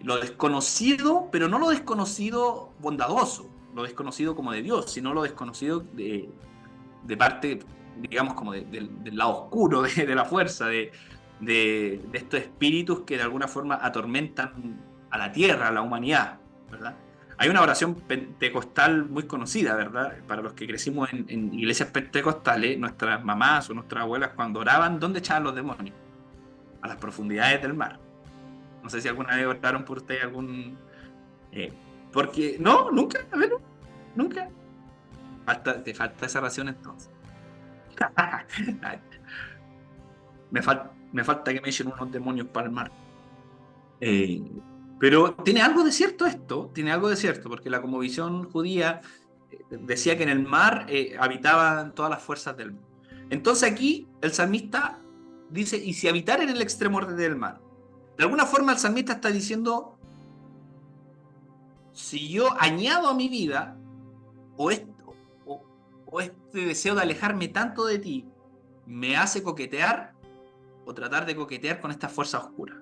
lo desconocido, pero no lo desconocido bondadoso, lo desconocido como de Dios, sino lo desconocido de parte, digamos, como del lado oscuro de la fuerza, de estos espíritus que de alguna forma atormentan a la tierra, a la humanidad, ¿verdad? Hay una oración pentecostal muy conocida, ¿verdad? Para los que crecimos en iglesias pentecostales, nuestras mamás o nuestras abuelas cuando oraban, ¿dónde echaban los demonios? A las profundidades del mar. No sé si alguna vez oraron por usted algún... porque... No, nunca, a ver, nunca. Te falta esa oración entonces. Me falta que me echen unos demonios para el mar. Pero tiene algo de cierto esto, porque la cosmovisión judía decía que en el mar habitaban todas las fuerzas del mar. Entonces aquí el salmista dice, y si habitar en el extremo del mar. De alguna forma el salmista está diciendo, si yo añado a mi vida, o este deseo de alejarme tanto de ti, me hace coquetear, o tratar de coquetear con esta fuerza oscura,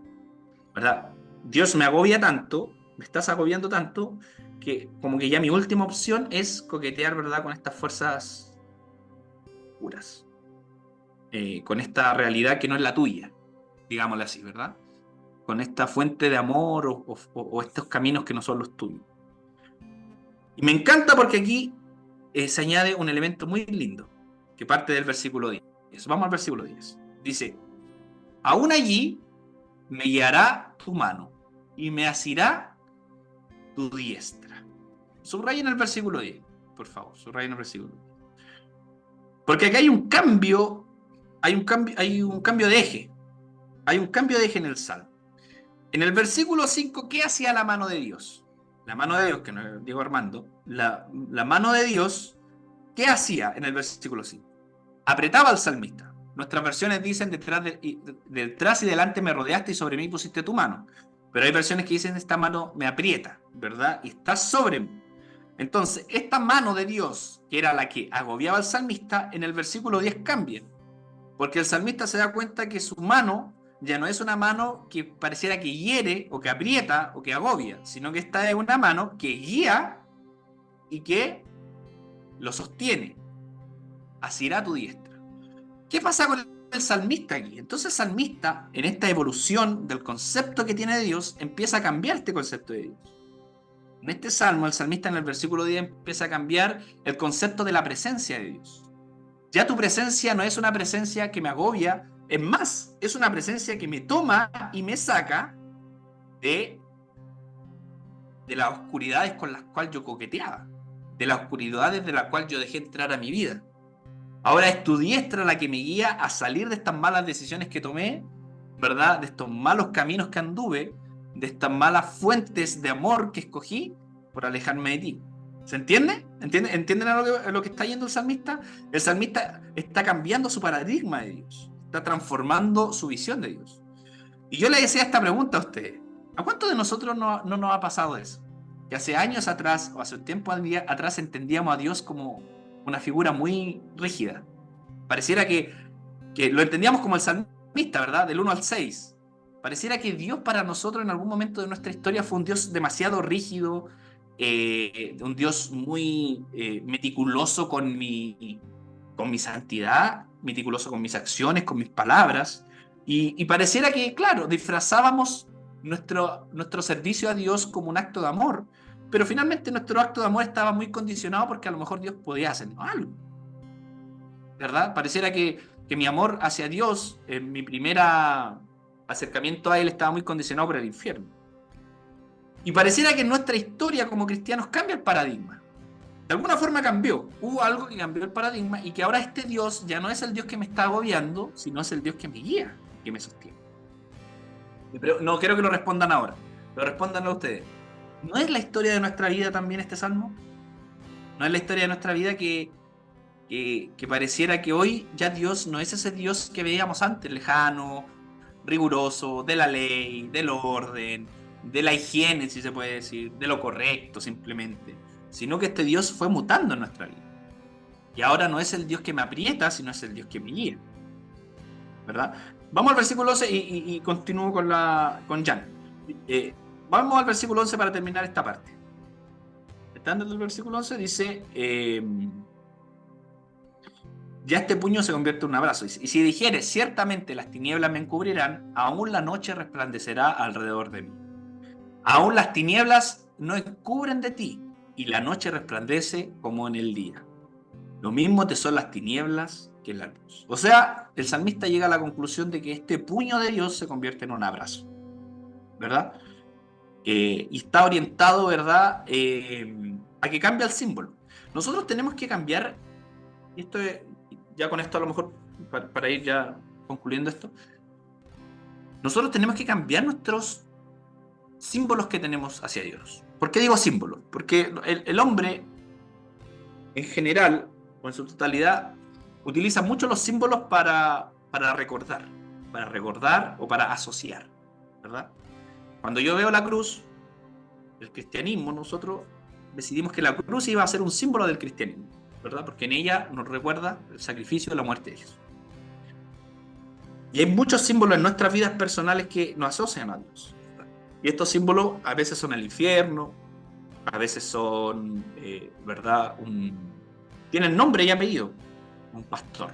¿verdad? Dios me agobia tanto, me estás agobiando tanto, que como que ya mi última opción es coquetear, ¿verdad? Con estas fuerzas oscuras, con esta realidad que no es la tuya, digámoslo así, ¿verdad? Con esta fuente de amor o estos caminos que no son los tuyos. Y me encanta porque aquí se añade un elemento muy lindo, que parte del versículo 10. Vamos al versículo 10. Dice, aún allí me guiará tu mano y me asirá tu diestra. Subrayen el versículo 10, por favor, subrayen el versículo 10. Porque aquí hay un cambio de eje. Hay un cambio de eje en el Salmo. En el versículo 5, ¿qué hacía la mano de Dios? La mano de Dios, que no digo Armando, la mano de Dios, ¿qué hacía en el versículo 5? Apretaba al salmista. Nuestras versiones dicen, detrás y delante me rodeaste y sobre mí pusiste tu mano. Pero hay versiones que dicen, esta mano me aprieta, ¿verdad? Y está sobre mí. Entonces, esta mano de Dios, que era la que agobiaba al salmista, en el versículo 10 cambia. Porque el salmista se da cuenta que su mano ya no es una mano que pareciera que hiere, o que aprieta, o que agobia, sino que esta es una mano que guía y que lo sostiene. Asirá tu diestra. ¿Qué pasa con el salmista aquí? Entonces el salmista, en esta evolución del concepto que tiene de Dios, empieza a cambiar este concepto de Dios. En este salmo, el salmista en el versículo 10 empieza a cambiar el concepto de la presencia de Dios. Ya tu presencia no es una presencia que me agobia, es más, es una presencia que me toma y me saca de las oscuridades con las cuales yo coqueteaba, de las oscuridades de las cuales yo dejé entrar a mi vida. Ahora es tu diestra la que me guía a salir de estas malas decisiones que tomé, ¿verdad? De estos malos caminos que anduve, de estas malas fuentes de amor que escogí por alejarme de ti. ¿Se entiende? ¿Entienden a lo que está yendo el salmista? El salmista está cambiando su paradigma de Dios, está transformando su visión de Dios. Y yo le decía esta pregunta a ustedes: ¿a cuántos de nosotros no nos ha pasado eso? Que hace años atrás, o hace un tiempo atrás, entendíamos a Dios como una figura muy rígida. Pareciera que lo entendíamos como el salmista, ¿verdad? Del 1 al 6. Pareciera que Dios para nosotros en algún momento de nuestra historia fue un Dios demasiado rígido, un Dios muy meticuloso con mi santidad, meticuloso con mis acciones, con mis palabras. Y pareciera que, claro, disfrazábamos nuestro servicio a Dios como un acto de amor, pero finalmente nuestro acto de amor estaba muy condicionado porque a lo mejor Dios podía hacernos algo, ¿verdad? Pareciera que mi amor hacia Dios, en mi primer acercamiento a Él, estaba muy condicionado por el infierno. Y pareciera que en nuestra historia como cristianos cambia el paradigma. De alguna forma cambió. Hubo algo que cambió el paradigma y que ahora este Dios ya no es el Dios que me está agobiando, sino es el Dios que me guía, que me sostiene. Pero no quiero que lo respondan ahora, pero respóndanlo ustedes. ¿No es la historia de nuestra vida también este salmo? ¿No es la historia de nuestra vida que pareciera que hoy ya Dios no es ese Dios que veíamos antes, lejano, riguroso, de la ley, del orden, de la higiene, si se puede decir, de lo correcto simplemente, sino que este Dios fue mutando en nuestra vida? Y ahora no es el Dios que me aprieta, sino es el Dios que me guía, ¿verdad? Vamos al versículo 11 y continúo con Jan. Vamos al versículo 11 para terminar esta parte. Estando en el versículo 11 dice: ya este puño se convierte en un abrazo. Y si dijeres, ciertamente las tinieblas me encubrirán, aún la noche resplandecerá alrededor de mí. Aún las tinieblas no encubren de ti, y la noche resplandece como en el día. Lo mismo te son las tinieblas que la luz. O sea, el salmista llega a la conclusión de que este puño de Dios se convierte en un abrazo, ¿verdad? Y está orientado, ¿verdad?, a que cambie el símbolo. Nosotros tenemos que cambiar, y esto es, ya con esto a lo mejor, para ir ya concluyendo esto, nosotros tenemos que cambiar nuestros símbolos que tenemos hacia Dios. ¿Por qué digo símbolos? Porque el hombre, en general, o en su totalidad, utiliza mucho los símbolos para recordar o para asociar, ¿verdad? Cuando yo veo la cruz, el cristianismo, nosotros decidimos que la cruz iba a ser un símbolo del cristianismo, ¿verdad? Porque en ella nos recuerda el sacrificio de la muerte de Jesús. Y hay muchos símbolos en nuestras vidas personales que nos asocian a Dios, ¿verdad? Y estos símbolos a veces son el infierno, a veces son, ¿verdad?, tienen nombre y apellido. Un pastor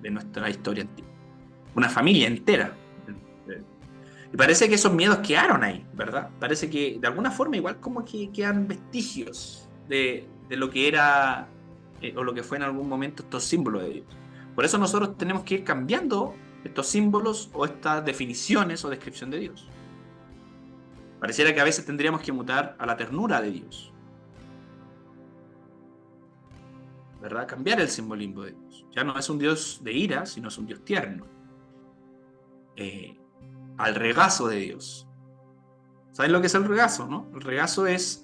de nuestra historia antigua, una familia entera. Y parece que esos miedos quedaron ahí, ¿verdad? Parece que de alguna forma igual como que quedan vestigios de lo que era o lo que fue en algún momento estos símbolos de Dios. Por eso nosotros tenemos que ir cambiando estos símbolos o estas definiciones o descripción de Dios. Pareciera que a veces tendríamos que mutar a la ternura de Dios, ¿verdad? Cambiar el simbolismo de Dios. Ya no es un Dios de ira, sino es un Dios tierno. Al regazo de Dios. ¿Saben lo que es el regazo, no? El regazo es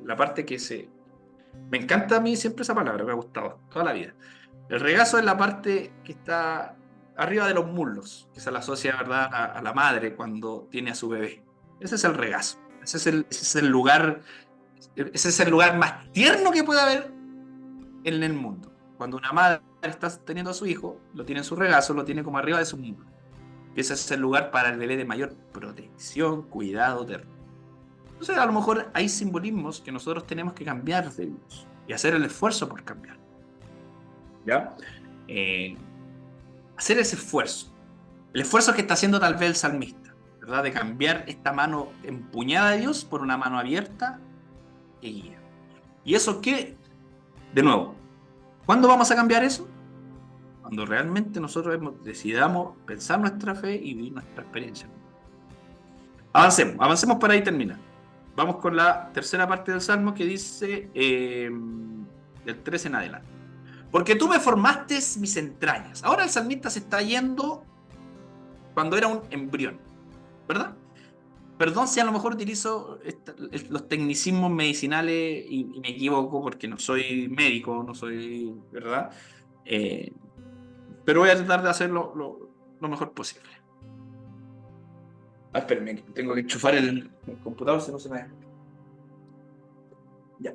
la parte que se... Me encanta a mí siempre esa palabra, me ha gustado toda la vida. El regazo es la parte que está arriba de los muslos, que se la asocia, ¿verdad?, a la madre cuando tiene a su bebé. Ese es el regazo. Ese es el lugar más tierno que puede haber en el mundo. Cuando una madre está teniendo a su hijo, lo tiene en su regazo, lo tiene como arriba de su muslo. Ese es el lugar para el bebé de mayor protección, cuidado, ternura. Entonces, a lo mejor hay simbolismos que nosotros tenemos que cambiar de Dios y hacer el esfuerzo por cambiar. ¿Ya? Hacer ese esfuerzo. El esfuerzo que está haciendo tal vez el salmista, ¿verdad? De cambiar esta mano empuñada de Dios por una mano abierta que guía. ¿Y eso qué? De nuevo, ¿cuándo vamos a cambiar eso? Cuando realmente nosotros decidamos pensar nuestra fe y vivir nuestra experiencia. Avancemos para ahí terminar. Vamos con la tercera parte del Salmo que dice del 13 en adelante. Porque tú me formaste mis entrañas. Ahora el salmista se está yendo cuando era un embrión, ¿verdad? perdón si a lo mejor utilizo los tecnicismos medicinales y me equivoco porque no soy médico, no soy, ¿verdad? Pero voy a tratar de hacerlo lo mejor posible. Ah, espérenme, tengo que enchufar el computador, si no se me... Ya.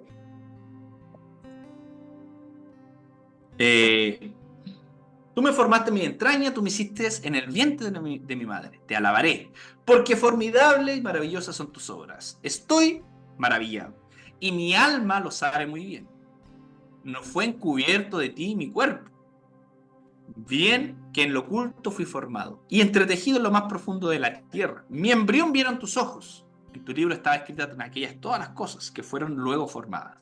Tú me formaste en mi entraña, tú me hiciste en el vientre de mi madre. Te alabaré, porque formidable y maravillosas son tus obras. Estoy maravillado, y mi alma lo sabe muy bien. No fue encubierto de ti mi cuerpo. Bien que en lo oculto fui formado, y entretejido en lo más profundo de la tierra. Mi embrión vieron tus ojos. En tu libro estaba escrita en aquellas todas las cosas que fueron luego formadas,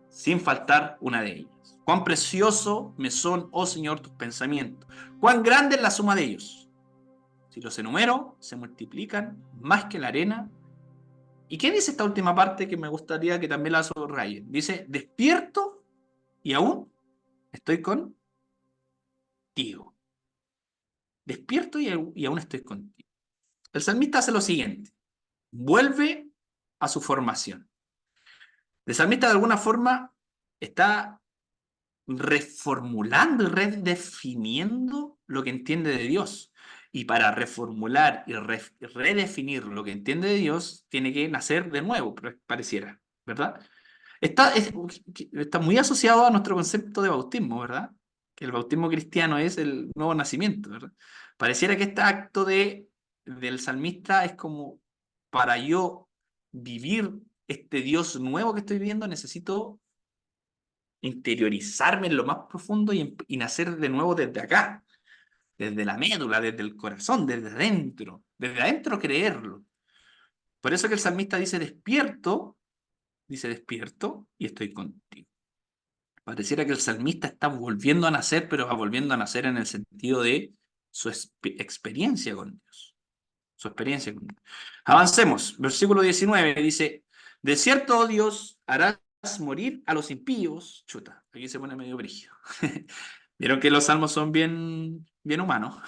sin faltar una de ellas. Cuán precioso me son, oh Señor, tus pensamientos. Cuán grande es la suma de ellos. Si los enumero, se multiplican más que la arena. ¿Y qué dice esta última parte que me gustaría que también la subrayen? Dice, despierto y aún estoy contigo. Despierto y aún estoy contigo. El salmista hace lo siguiente. Vuelve a su formación. El salmista de alguna forma está reformulando y redefiniendo lo que entiende de Dios. Y para reformular y redefinir lo que entiende de Dios, tiene que nacer de nuevo, pareciera, ¿verdad? Está muy asociado a nuestro concepto de bautismo, ¿verdad? Que el bautismo cristiano es el nuevo nacimiento, ¿verdad? Pareciera que este acto del salmista es como, para yo vivir este Dios nuevo que estoy viendo, necesito interiorizarme en lo más profundo y nacer de nuevo desde acá, desde la médula, desde el corazón, desde adentro creerlo. Por eso que el salmista dice despierto y estoy contigo. Pareciera que el salmista está volviendo a nacer, pero va volviendo a nacer en el sentido de su experiencia con Dios. Su experiencia con Dios. Avancemos. Versículo 19 dice, de cierto, oh Dios, harás morir a los impíos. Chuta, aquí se pone medio brígido. Vieron que los salmos son bien humanos.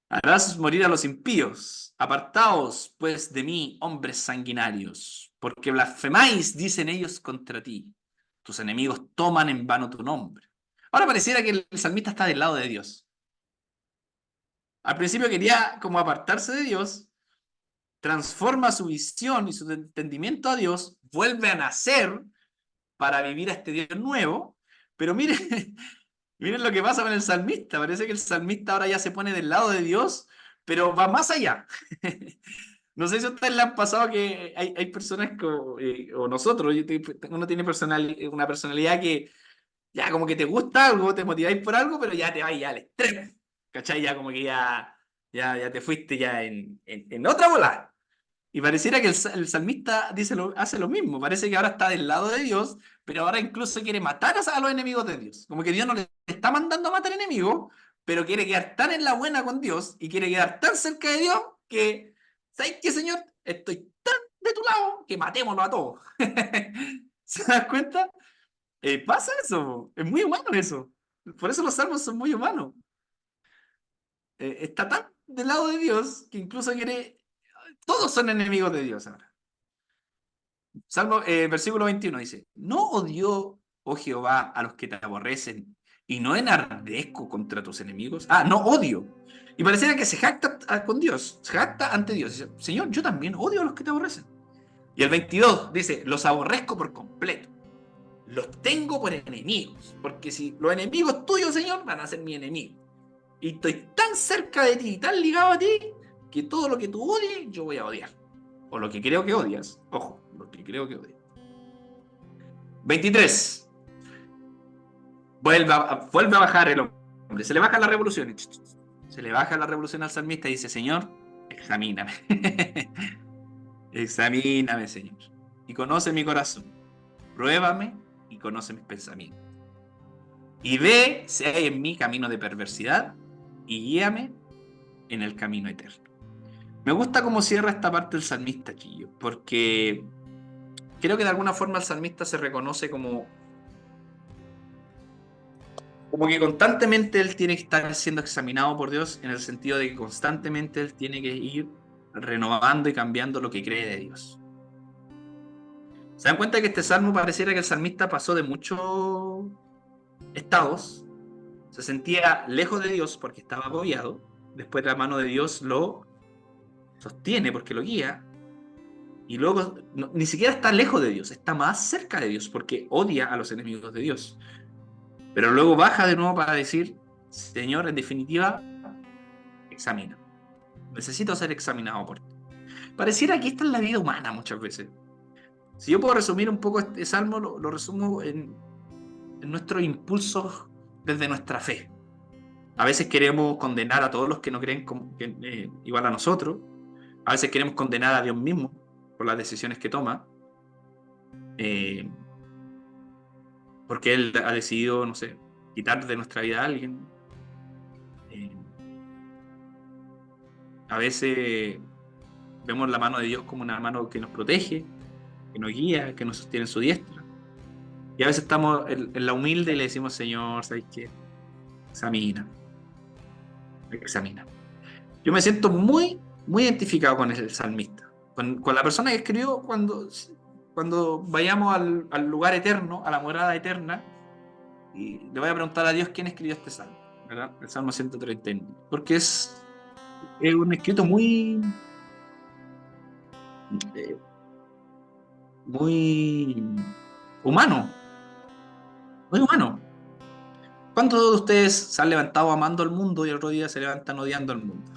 Harás morir a los impíos. Apartaos, pues, de mí, hombres sanguinarios, porque blasfemáis, dicen ellos, contra ti. Tus enemigos toman en vano tu nombre. Ahora pareciera que el salmista está del lado de Dios. Al principio quería como apartarse de Dios, transforma su visión y su entendimiento a Dios, vuelve a nacer para vivir a este Dios nuevo, pero miren, miren lo que pasa con el salmista. Parece que el salmista ahora ya se pone del lado de Dios, pero va más allá. No sé si a ustedes le han pasado que hay personas o nosotros, uno tiene una personalidad que ya como que te gusta algo, te motiváis por algo, pero ya te vas ya al extremo. ¿Cachai? Ya como que ya te fuiste ya en otra bola. Y pareciera que el salmista hace lo mismo. Parece que ahora está del lado de Dios, pero ahora incluso quiere matar a los enemigos de Dios. Como que Dios no le está mandando a matar enemigos, pero quiere quedar tan en la buena con Dios y quiere quedar tan cerca de Dios que, ¿sabes qué, Señor? Estoy tan de tu lado que matémoslo a todos. ¿Se das cuenta? Pasa eso. Es muy humano eso. Por eso los salmos son muy humanos. Está tan del lado de Dios que incluso quiere... Todos son enemigos de Dios ahora. Salmo, versículo 21 dice, ¿no odió, oh Jehová, a los que te aborrecen y no enardezco contra tus enemigos? No odio. Y pareciera que se jacta con Dios, se jacta ante Dios. Dice, Señor, yo también odio a los que te aborrecen. Y el 22 dice, los aborrezco por completo. Los tengo por enemigos. Porque si los enemigos tuyos, Señor, van a ser mi enemigo. Y estoy tan cerca de ti, tan ligado a ti, que todo lo que tú odies, yo voy a odiar. O lo que creo que odias. Ojo, lo que creo que odias. 23. Vuelve a bajar el hombre. Se le baja la revolución. Se le baja la revolución al salmista y dice, Señor, examíname. Examíname, Señor. Y conoce mi corazón. Pruébame y conoce mis pensamientos. Y ve si hay en mí camino de perversidad y guíame en el camino eterno. Me gusta cómo cierra esta parte el salmista, Chillo, porque creo que de alguna forma el salmista se reconoce como que constantemente él tiene que estar siendo examinado por Dios, en el sentido de que constantemente él tiene que ir renovando y cambiando lo que cree de Dios. ¿Se dan cuenta que este salmo pareciera que el salmista pasó de muchos estados? Se sentía lejos de Dios porque estaba agobiado. Después la mano de Dios lo sostiene porque lo guía. Y luego ni siquiera está lejos de Dios, está más cerca de Dios porque odia a los enemigos de Dios. Pero luego baja de nuevo para decir, Señor, en definitiva, examina. Necesito ser examinado por ti. Pareciera que esta es la vida humana muchas veces. Si yo puedo resumir un poco este salmo, lo resumo en nuestros impulsos desde nuestra fe. A veces queremos condenar a todos los que no creen igual a nosotros. A veces queremos condenar a Dios mismo por las decisiones que toma. Porque Él ha decidido, no sé, quitar de nuestra vida a alguien. A veces vemos la mano de Dios como una mano que nos protege, que nos guía, que nos sostiene en su diestra. Y a veces estamos en la humilde y le decimos, Señor, ¿sabes qué? Examina. Yo me siento muy, muy identificado con el salmista, con la persona que escribió cuando vayamos al lugar eterno, a la morada eterna, y le voy a preguntar a Dios quién escribió este salmo, ¿verdad? El Salmo 139. Porque es un escrito muy humano. Muy humano. ¿Cuántos de ustedes se han levantado amando al mundo y el otro día se levantan odiando al mundo?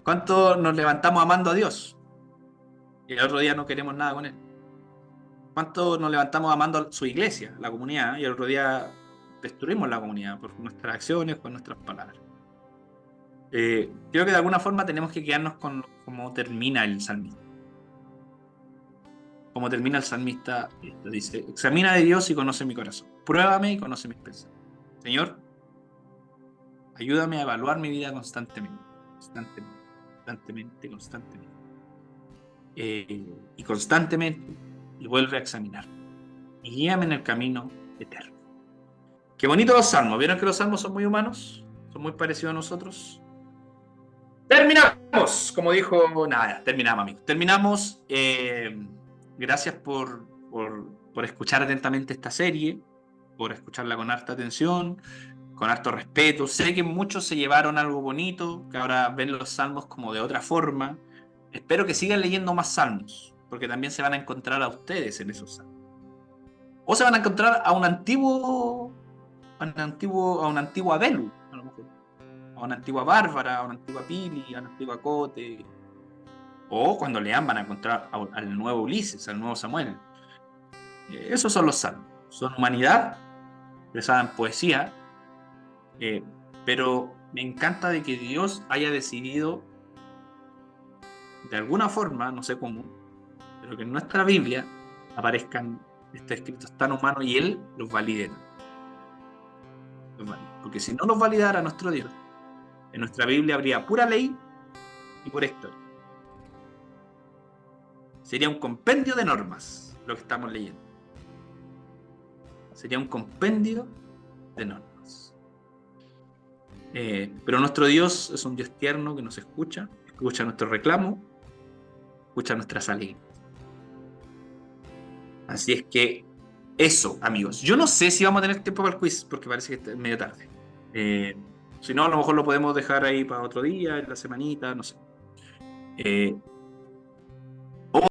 ¿Cuántos nos levantamos amando a Dios y el otro día no queremos nada con Él? ¿Cuántos nos levantamos amando a su iglesia, la comunidad, y el otro día destruimos la comunidad por nuestras acciones, por nuestras palabras? Creo que de alguna forma tenemos que quedarnos con cómo termina el salmista. Como termina el salmista, dice, examina de Dios y conoce mi corazón. Pruébame y conoce mis pensamientos. Señor, ayúdame a evaluar mi vida constantemente. Y constantemente, y vuelve a examinar. Y guíame en el camino eterno. Qué bonitos los salmos. ¿Vieron que los salmos son muy humanos? Son muy parecidos a nosotros. Terminamos, como dijo, nada, terminamos, amigos. Terminamos. Gracias por escuchar atentamente esta serie, por escucharla con harta atención, con harto respeto. Sé que muchos se llevaron algo bonito, que ahora ven los salmos como de otra forma. Espero que sigan leyendo más salmos, porque también se van a encontrar a ustedes en esos salmos. O se van a encontrar a una antigua Belu, a lo mejor. A una antigua Bárbara, a una antigua Pili, a una antigua Cote. O cuando lean van a encontrar al nuevo Ulises, al nuevo Samuel. Esos son los salmos. Son humanidad, expresada en poesía, pero me encanta de que Dios haya decidido, de alguna forma, no sé cómo, pero que en nuestra Biblia aparezcan estos escritos tan humanos y Él los valide. Porque si no los validara nuestro Dios, en nuestra Biblia habría pura ley y pura historia. Sería un compendio de normas lo que estamos leyendo. Sería un compendio de normas. Pero nuestro Dios es un Dios tierno que nos escucha nuestro reclamo, escucha nuestras alegrías. Así es que eso, amigos. Yo no sé si vamos a tener tiempo para el quiz, porque parece que es medio tarde. Si no, a lo mejor lo podemos dejar ahí para otro día, en la semanita, no sé.